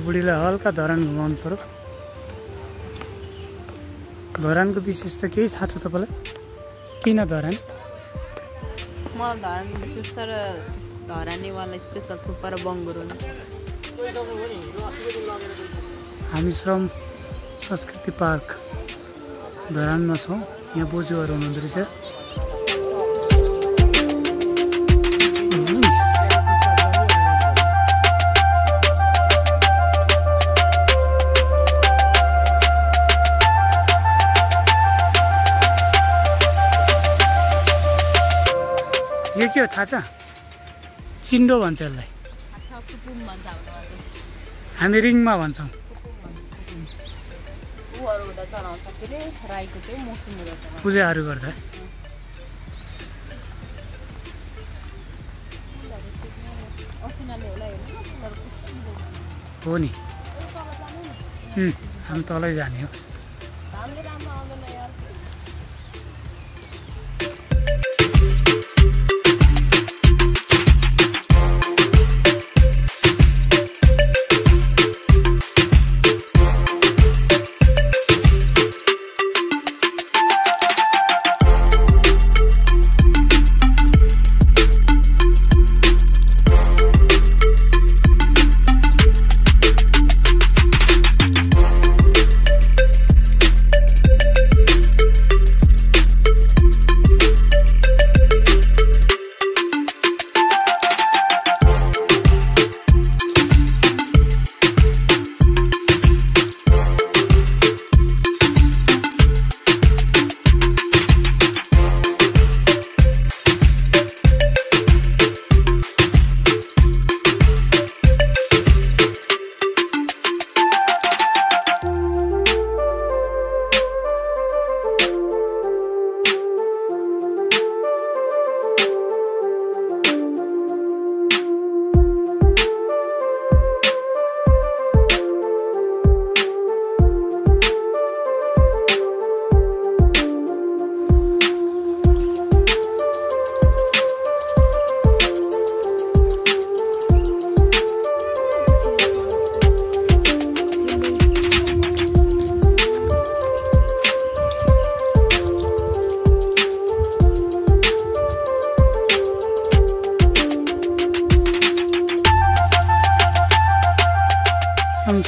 बुढीलाई हल्का धरान घुमाउनु पर्यो। धरानको विशेषता केही थाहा छ तपाईँलाई? किन धरान? मलाई धरान विशेष तर धरानीवाला स्पेसल थुक्पा र बङ्गुरो। हामी श्रम संस्कृति पार्क धरानमा छौँ। यहाँ बोजूहरू हुनुहुँदो रहेछ। यो के हो थाहा छ? चिन्डो भन्छ यसलाई। हामी रिङमा भन्छौँ। पूजाहरू गर्दा हो नि। हामी तलै जाने हो।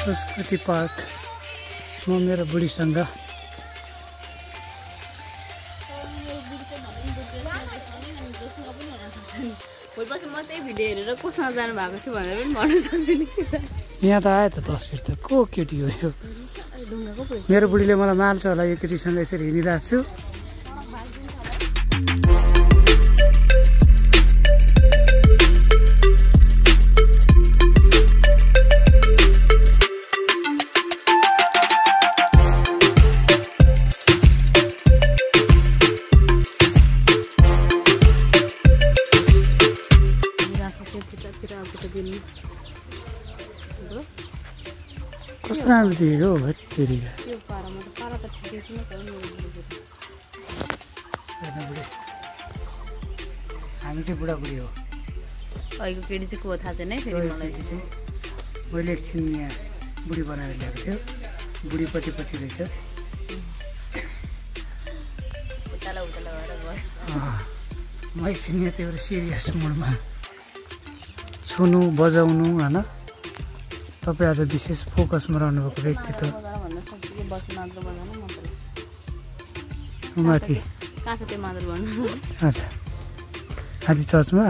संस्कृति पार्क म मेरो बुढीसँग। यहाँ त आयो त तस्बिर त को केटी हो यो? मेरो बुढीले मलाई मार्छ होला यो केटीसँग यसरी हिँडिरहेको छु। कस्तो राम्रो देखेको हो फेरि। हामी चाहिँ बुढाबुढी हो। अहिलेको केटी चाहिँ को थाहा छैन है फेरि मलाई चाहिँ। मैले एकछिन यहाँ बुढी बनाएर ल्याएको थियो। बुढी पछि पछि रहेछ। म एकछिन यहाँ त्यो सिरियस मुडमा छुनु बजाउनु होइन। तपाईँ आज विशेष फोकसमा रहनुभएको व्यक्तित्व माथि। अच्छा आज चर्चमा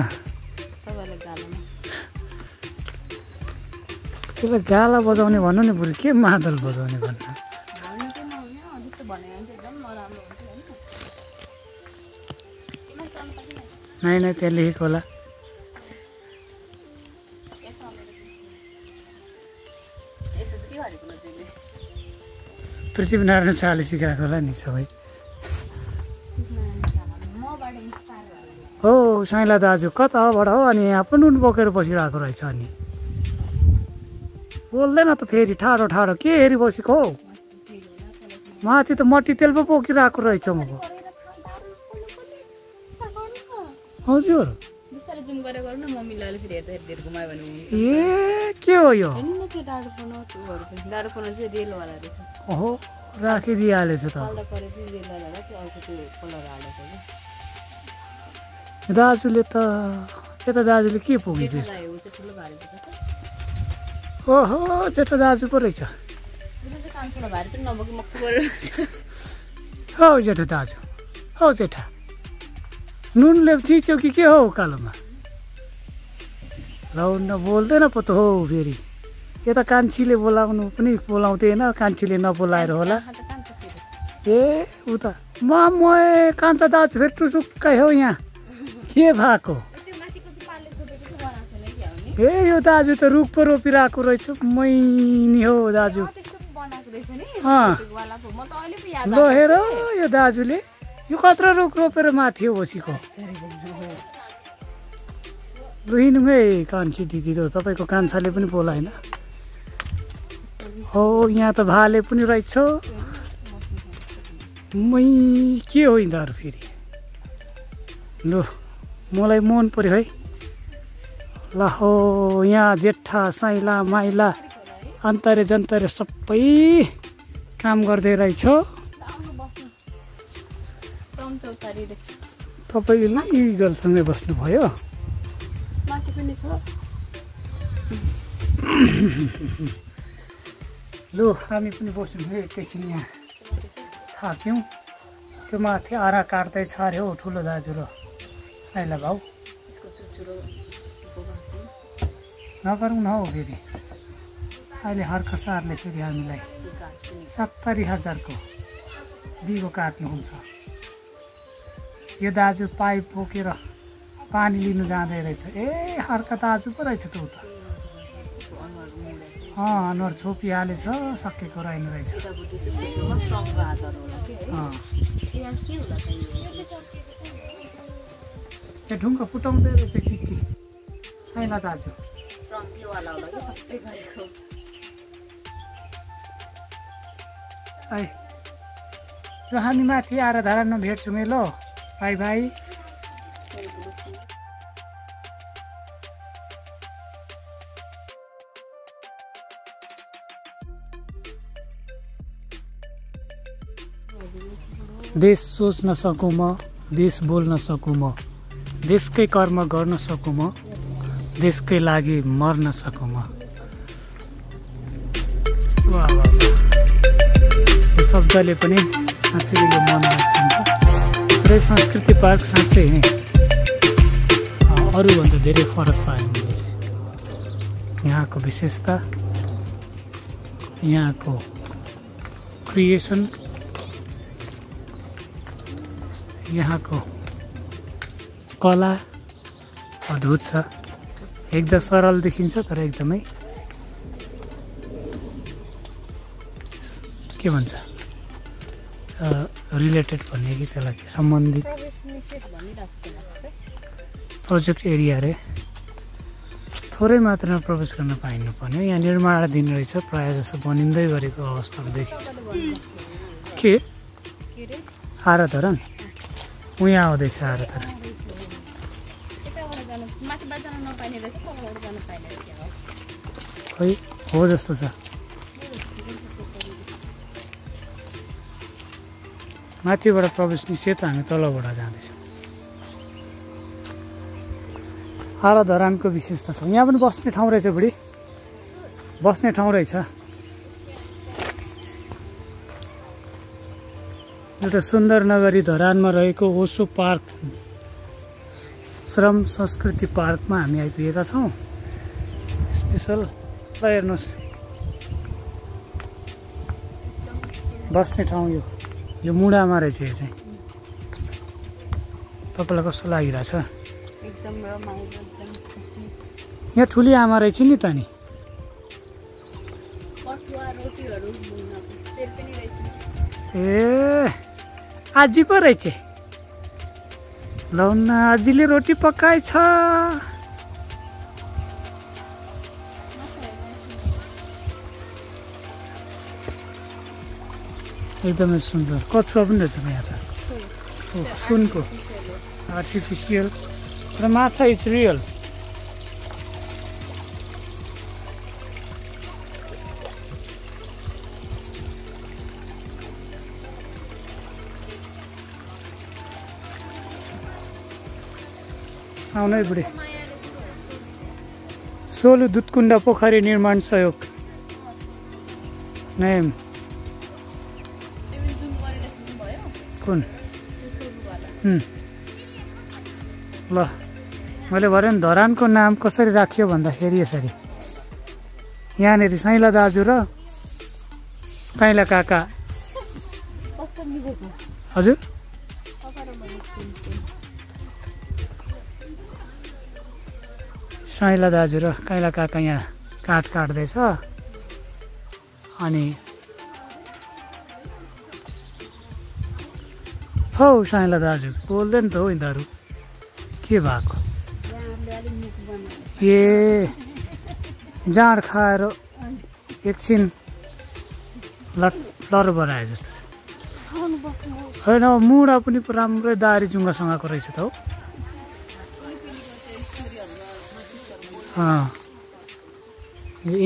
त्यसलाई गाला बजाउने भन्नु नि बुढी, के मादल बजाउने भन्नु? नै नै त्यहाँ लेखेको होला। पृथ्वीनारायण शाहले सिकाएको होला नि सबै। हो साइला दाजु कताबाट हो? अनि यहाँ पनि नुन बोकेर बसिरहेको रहेछ। अनि बोल्दैन त फेरि ठाडो ठाडो के हेरी बसेको हौ? माथि त मट्टी तेल पो बोकिरहेको रहेछ म। हजुर गरेर गर्नु न मम्मीले अहिले फेरि हेर्दाखेरि धेरै घुमायो भने हुन्छ ए के हो यो हेर्नु न त्यो डाडो पना डाडो पना चाहिँ रेलवाला रहेछ ओहो राखिदिइहालेछ त कलर परेपछि रेलवाला त्यो अर्को त्यो कलर हालेको कि दाजुले त यता दाजुले के पुग्यो ठुलो भारी ओहो जेठो दाजु पो रहेछ कान्छोलाई भारी पनि नबोकी मक्खु गरेर हौ जेठो दाजु हौ जेठा नुनले थिच्यो कि के हो उकालोमा ल बोल्दैन पो त हो फेरि यता कान्छीले बोलाउनु पनि बोलाउँदैन कान्छीले नबोलाएर होला ए उता म कान्ता दाजु फेरि टुटुक्कै हो यहाँ के भएको ए यो दाजु त रुख पो रोपिरहेको रहेछ मैनी हो दाजु ल हेर यो दाजुले यो कत्रो रुख रोपेर माथि हो बसीको लु हिँड्नु है कान्छी दिदी त तपाईँको कान्छाले पनि बोलाएन हो यहाँ त भाले पनि रहेछ मै के हो यिनीहरू फेरि लु मलाई मन पर्यो है ल हो यहाँ जेठा साइला माइला अन्तरे जन्तरे सबै काम गर्दै रहेछ तपाईँ इगलसँगै बस्नुभयो लु हामी पनि बस्यौँ है एकैछिन यहाँ थाक्यौँ त्यो माथि आरा काट्दैछ अरे हौ ठुलो दाजु र साइला भाउ नगरौँ न हौ फेरि अहिले हर्क सारले फेरि हामीलाई 70,000को बिगो काट्नुहुन्छ यो दाजु पाइप बोकेर पानी लिनु जाँदै रहेछ ए हर्क दाजु पो रहेछ त उता अनुहार छोपिहालेछ सकेको रहेन रहेछ त्यो ढुङ्गा फुटाउँदै रहेछ के साइला दाजु है र हामी माथि आएर धारामा भेट्छौँ है ल बाई बाई देश सोच्न सकूँ म देश बोल्न सकूँ म देशकै कर्म गर्न सकूँ म देशकै लागि मर्न सकूँ म वाह वाह यो शब्दले पनि साँच्चै यो मनलाई छुन्छ र संस्कृति पार्क साँच्चै अरूभन्दा धेरै फरक पाएँ मैले चाहिँ यहाँको विशेषता यहाँको क्रिएसन यहाँको कला अद्भुत छ एकदम सरल देखिन्छ तर एकदमै के भन्छ रिलेटेड भन्ने कि त्यसलाई सम्बन्धित प्रोजेक्ट एरिया रे थोरै मात्रामा प्रवेश गर्न पाइनु पर्ने यहाँ निर्माणाधीन रहेछ प्रायः जसो बनिँदै गरेको अवस्थामा देखिन्छ के आराधरन उहाँ आउँदैछ आराधरन खै हो जस्तो छ माथिबाट प्रवेश निषेध हामी तलबाट जाँदैछौँ आराधरानको विशेषता छ यहाँ पनि बस्ने ठाउँ रहेछ बुढी बस्ने ठाउँ रहेछ एउटा सुन्दर नगरी धरानमा रहेको ओसो पार्क श्रम संस्कृति पार्कमा हामी आइपुगेका छौँ स्पेसल ल हेर्नुहोस् बस्ने ठाउँ यो मुढामा रहेछ यो चाहिँ तपाईँलाई कस्तो लागिरहेछ यहाँ ठुली आमा रहेछ नि त नि ए आजी पो रहेछ लौन आजीले रोटी पकाएछ एकदमै सुन्दर कछुवा पनि रहेछ यहाँ त सुनको आर्टिफिसियल र माछा इज रियल आउनु है बुढी। सोलु दुधकुण्ड पोखरी निर्माण सहयोग नेम कुन ल मैले भने नि धरानको नाम कसरी राखियो भन्दाखेरि यसरी यहाँनिर साइला दाजु र काइला काका हजुर साइला दाजु र काइला काका यहाँ काठ काट्दैछ अनि हौ साइला दाजु बोल्दैन त हौ यिनीहरू के भएको ए जाँड खाएर एकछिन लर बनाए जस्तो होइन मुढा पनि राम्रै दारी जुङ्गासँगको रहेछ त हौ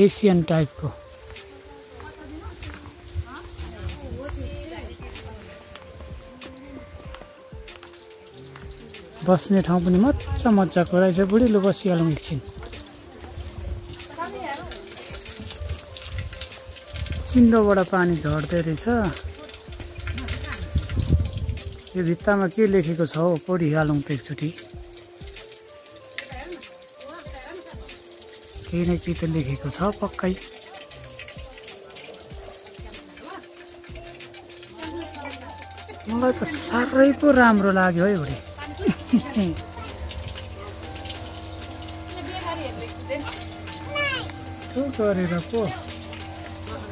एसियन टाइपको बस्ने ठाउँ पनि मजाको रहेछ बुढी। लु बसिहालौँ एकछिन। चिन्डोबाट पानी झर्दै रहेछ। यो भित्तामा के लेखेको छ हौ पढिहालौँ त एकचोटि। केही न केही त लेखेको छ पक्कै। मलाई त साह्रै पो राम्रो लाग्यो है बुढी। त्यो गरेर पो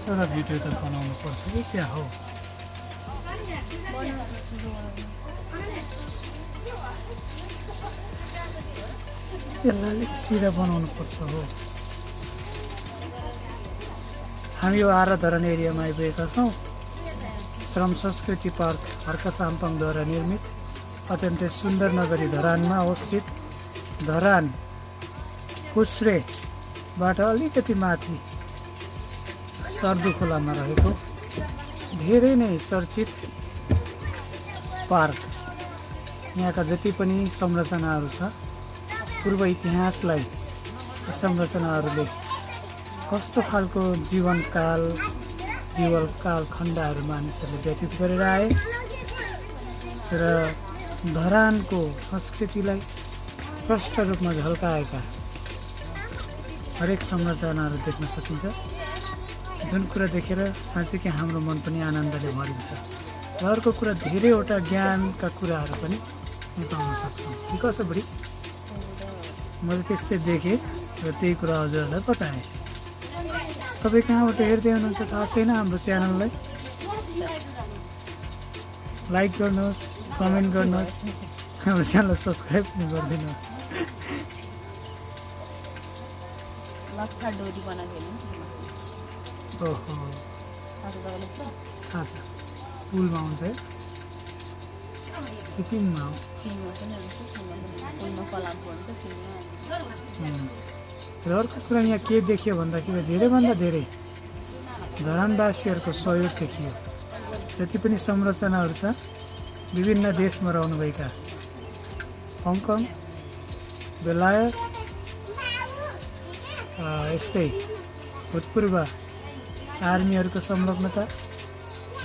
एउटा भिडियो त बनाउनु पर्छ कि क्या हो। यसलाई अलिक सिधा बनाउनु पर्छ हो। हामी यो आराधरण एरियामा आइपुगेका छौँ। श्रम संस्कृति पार्क हर्क साम्पाङद्वारा निर्मित अत्यन्तै सुन्दर नगरी धरानमा अवस्थित धरान कुस्रेबाट अलिकति माथि सर्दु खोलामा रहेको धेरै नै चर्चित पार्क। यहाँका जति पनि संरचनाहरू छ पूर्व इतिहासलाई संरचनाहरूले कस्तो खालको जीवनकाल खण्डहरू मानिसहरूले व्यतीत गरेर आए र धरानको संस्कृतिलाई प्रष्ट रूपमा झल्काएका हरेक संरचनाहरू देख्न सकिन्छ, जुन कुरा देखेर साँच्चै हाम्रो मन पनि आनन्दले भरिन्छ। र अर्को कुरा धेरैवटा ज्ञानका कुराहरू पनि पाउन सक्छौँ। ठिक छ बुढी, मैले त्यस्तै देखेँ र त्यही कुरा हजुरहरूलाई बताएँ। तपाईँ कहाँबाट हेर्दै हुनुहुन्छ थाहा छैन। हाम्रो च्यानललाई लाइक गर्नुहोस्, कमेन्ट गर्नुहोस्, हाम्रो च्यानल सब्सक्राइब पनि गरिदिनुहोस्। ओहो पुलमा आउँछ है किनमा हो। र अर्को कुरा यहाँ के देखियो भन्दाखेरि धेरैभन्दा धेरै धरानवासीहरूको सहयोग देखियो। जति पनि संरचनाहरू छ विभिन्न देशमा रहनुभएका हङकङ, बेलायत, यस्तै भूतपूर्व आर्मीहरूको संलग्नता,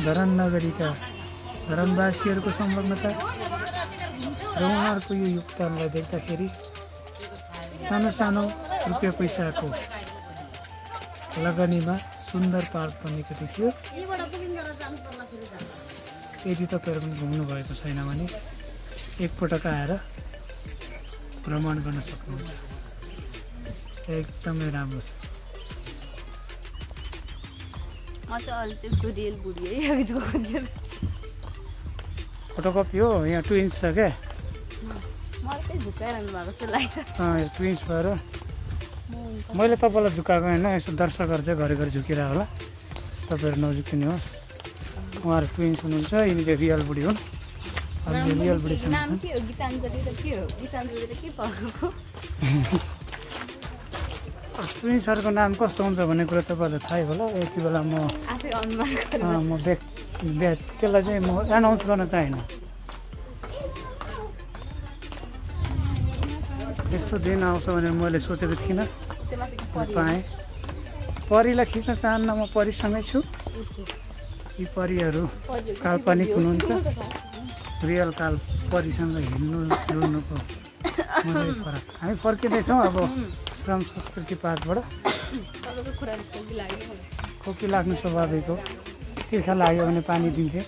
धरान नगरीका धरानवासीहरूको संलग्नता र उहाँहरूको यो योगदानलाई देख्दाखेरि सानो सानो रुपियाँ पैसाको लगानीमा सुन्दर पार्क बनेको देखियो। यदि तपाईँहरू पनि घुम्नु भएको छैन भने एकपटक आएर भ्रमण गर्न सक्नुहुन्छ। एकदमै राम्रो छ। फोटोकपी हो, यहाँ 2 इन्च छ क्या। ट्विन्स भएर मैले तपाईँलाई झुकाएको होइन, यसो दर्शकहरू चाहिँ घरिघरि झुकिरह होला। तपाईँहरू नझुकिने हो। उहाँहरू ट्विन्स हुनुहुन्छ, यिनी चाहिँ रियल बुढी हुन्। रियल बुढी ट्विन्सहरूको नाम कस्तो हुन्छ भन्ने कुरा तपाईँहरूलाई थाहै होला। यति बेला म त्यसलाई चाहिँ म एनाउन्स गर्न चाहेन। यस्तो दिन आउँछ भनेर मैले सोचेको थिइनँ, त्यो माथि परी पाएँ। परीलाई खिच्न चाहन्न, म परीसँगै छु। यी परीहरू काल्पनिक हुनुहुन्छ, रियल परीसँग हिँड्नु डुल्नुको मजै फरक। हामी फर्किँदैछौँ अब श्रम संस्कृति पार्कबाट। तपाईँको खुट्टाले खोकी लाग्यो मलाई। खोकी लाग्नु स्वाभाविक हो, तिर्खा लाग्यो भने पानी दिन्थे।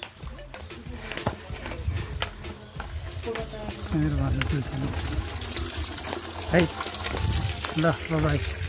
मेरो भन्नु केही छैन है। ल बाई।